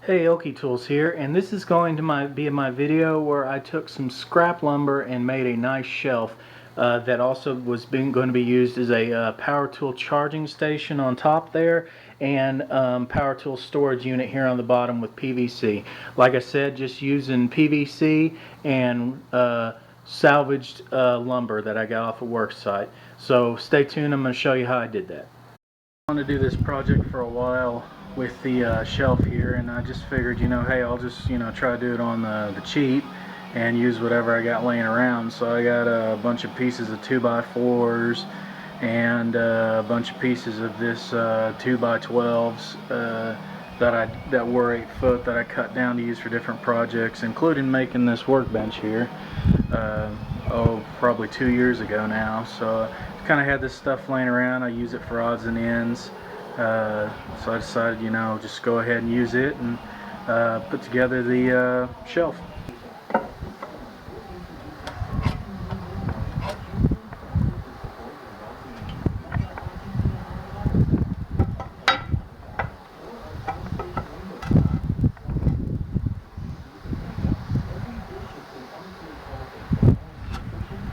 Hey, Okie Tools here, and this is going to be my video where I took some scrap lumber and made a nice shelf that also was going to be used as a power tool charging station on top there, and power tool storage unit here on the bottom with PVC. Like I said, just using PVC and salvaged lumber that I got off a work site. So stay tuned, I'm going to show you how I did that. I want to do this project for a while with the shelf here, and I just figured, hey, I'll just try to do it on the cheap and use whatever I got laying around. So I got a bunch of pieces of 2x4s and a bunch of pieces of this 2x12s that were 8 foot that I cut down to use for different projects, including making this workbench here probably 2 years ago now. So kind of had this stuff laying around. I use it for odds and ends, so I decided, just go ahead and use it and put together the shelf.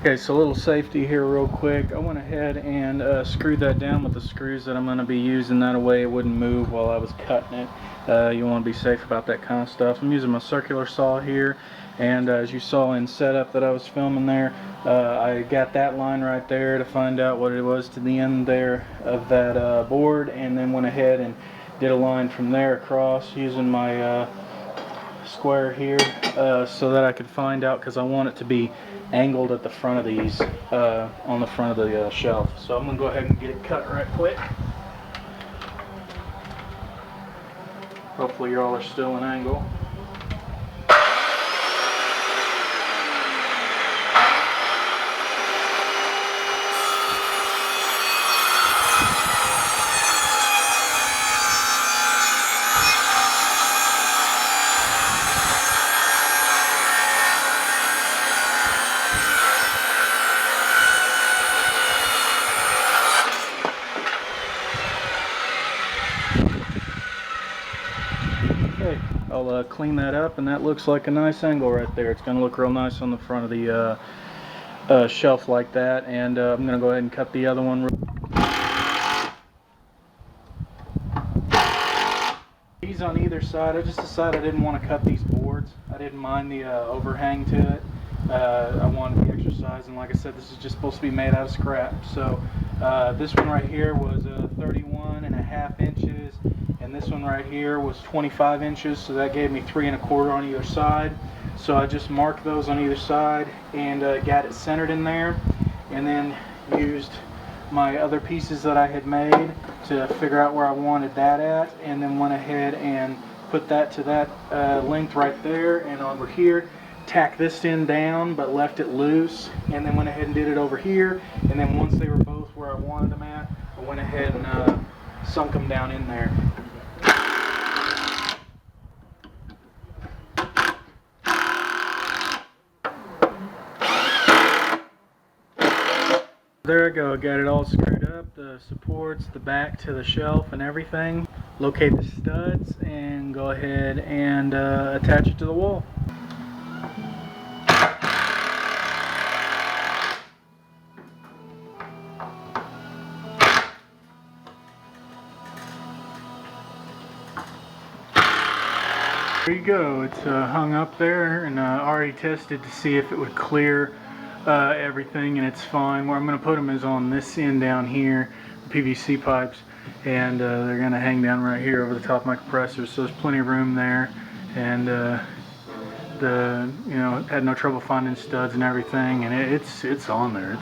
Okay, so a little safety here real quick. I went ahead and screwed that down with the screws that I'm going to be using. That way it wouldn't move while I was cutting it. You want to be safe about that kind of stuff. I'm using my circular saw here, and as you saw in setup that I was filming there, I got that line right there to find out what it was to the end there of that board, and then went ahead and did a line from there across using my square here so that I could find out, because I want it to be angled at the front of these on the front of the shelf. So I'm gonna go ahead and get it cut right quick. Hopefully y'all are still in angle. I'll clean that up, and that looks like a nice angle right there. It's going to look real nice on the front of the shelf like that, and I'm going to go ahead and cut the other one. These on either side, I just decided I didn't want to cut these boards. I didn't mind the overhang to it. I wanted the exercise, and like I said, this is just supposed to be made out of scrap. So this one right here was 31.5 inches, and this one right here was 25 inches, so that gave me 3 1/4 on either side. So I just marked those on either side and got it centered in there, and then used my other pieces that I had made to figure out where I wanted that at, and then went ahead and put that to that length right there, and over here tacked this end down but left it loose, and then went ahead and did it over here, and then once they were both where I wanted them at, I went ahead and sunk them down in there. There I go, I got it all screwed up, the supports, the back to the shelf and everything. Locate the studs and go ahead and attach it to the wall. There you go, it's hung up there, and already tested to see if it would clear everything, and it's fine. Where I'm going to put them is on this end down here, the PVC pipes, and they're going to hang down right here over the top of my compressor, so there's plenty of room there, and had no trouble finding studs and everything, and it's on there.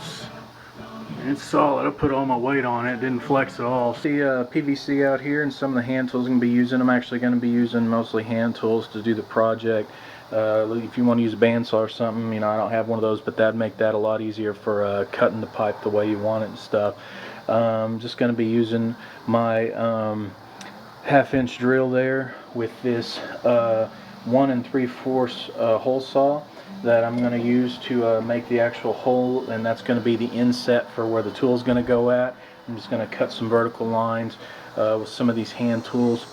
It's solid. I put all my weight on it. It didn't flex at all. See PVC out here, and some of the hand tools I'm going to be using. I'm actually going to be using mostly hand tools to do the project. If you want to use a bandsaw or something, I don't have one of those, but that'd make that a lot easier for cutting the pipe the way you want it and stuff. I'm just going to be using my 1/2 inch drill there with this 1 3/4 hole saw that I'm going to use to make the actual hole, and that's going to be the inset for where the tool is going to go at. I'm just going to cut some vertical lines with some of these hand tools.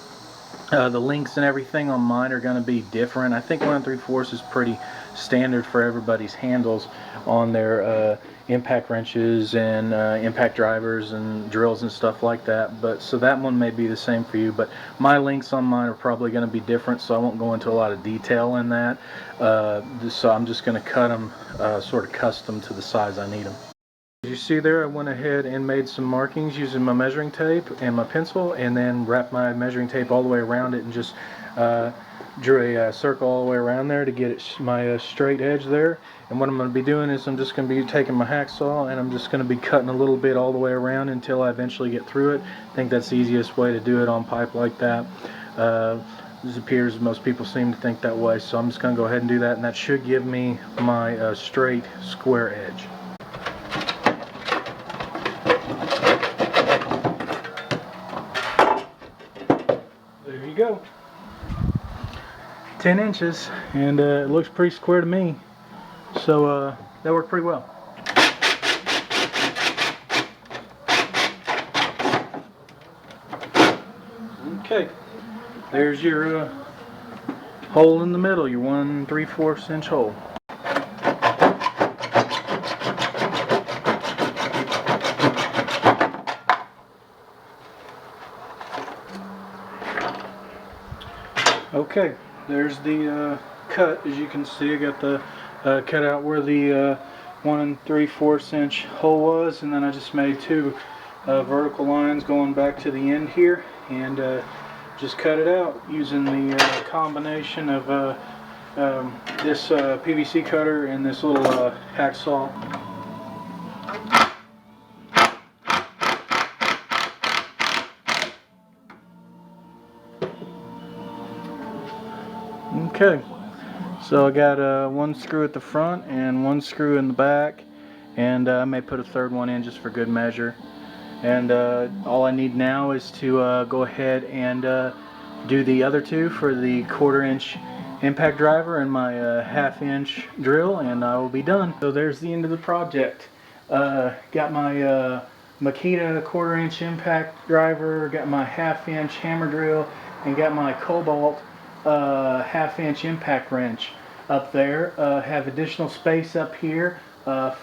The links and everything on mine are going to be different. I think 1 3/4 is pretty standard for everybody's handles on their impact wrenches and impact drivers and drills and stuff like that. But so that one may be the same for you. But my links on mine are probably going to be different, so I won't go into a lot of detail in that. So I'm just going to cut them sort of custom to the size I need them. As you see there, I went ahead and made some markings using my measuring tape and my pencil, and then wrapped my measuring tape all the way around it and just drew a circle all the way around there to get my straight edge there. And what I'm going to be doing is I'm just going to be taking my hacksaw and I'm just going to be cutting a little bit all the way around until I eventually get through it. I think that's the easiest way to do it on pipe like that. It appears most people seem to think that way, so I'm just going to go ahead and do that, and that should give me my straight square edge. There you go. 10 inches, and it looks pretty square to me, so that worked pretty well. Okay, there's your hole in the middle, your 1 3/4 inch hole. Okay, there's the cut. As you can see, I got the cut out where the 1 3/4 inch hole was, and then I just made 2 vertical lines going back to the end here, and just cut it out using the combination of this PVC cutter and this little hacksaw. Okay, so I got 1 screw at the front and 1 screw in the back, and I may put a 3rd one in just for good measure. And all I need now is to go ahead and do the other 2 for the 1/4 inch impact driver and my 1/2 inch drill, and I will be done. So there's the end of the project. Got my Makita 1/4 inch impact driver, got my 1/2 inch hammer drill, and got my Cobalt 1/2 inch impact wrench up there. Have additional space up here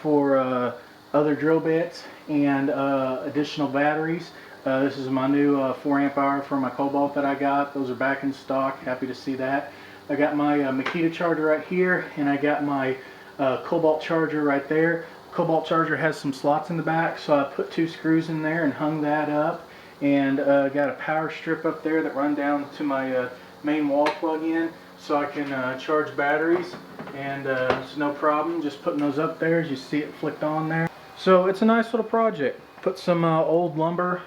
for other drill bits and additional batteries. This is my new 4 amp hour for my Cobalt that I got. Those are back in stock. Happy to see that. I got my Makita charger right here, and I got my Cobalt charger right there. Cobalt charger has some slots in the back, so I put 2 screws in there and hung that up, and got a power strip up there that run down to my main wall plug-in, so I can charge batteries, and it's no problem just putting those up there as you see it flicked on there. So it's a nice little project. Put some old lumber,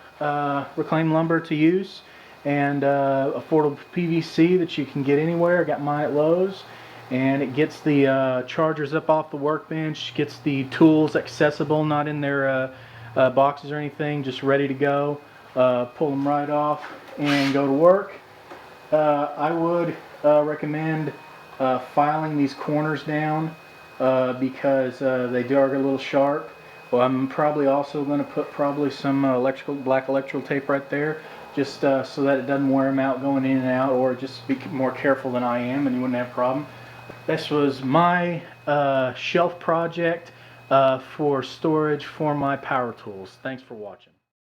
reclaimed lumber to use, and affordable PVC that you can get anywhere. I got mine at Lowe's, and it gets the chargers up off the workbench, gets the tools accessible, not in their boxes or anything, just ready to go. Pull them right off and go to work. I would recommend filing these corners down because they are a little sharp. Well, I'm probably also going to put some black electrical tape right there, just so that it doesn't wear them out going in and out, or just be more careful than I am and you wouldn't have a problem. This was my shelf project for storage for my power tools. Thanks for watching.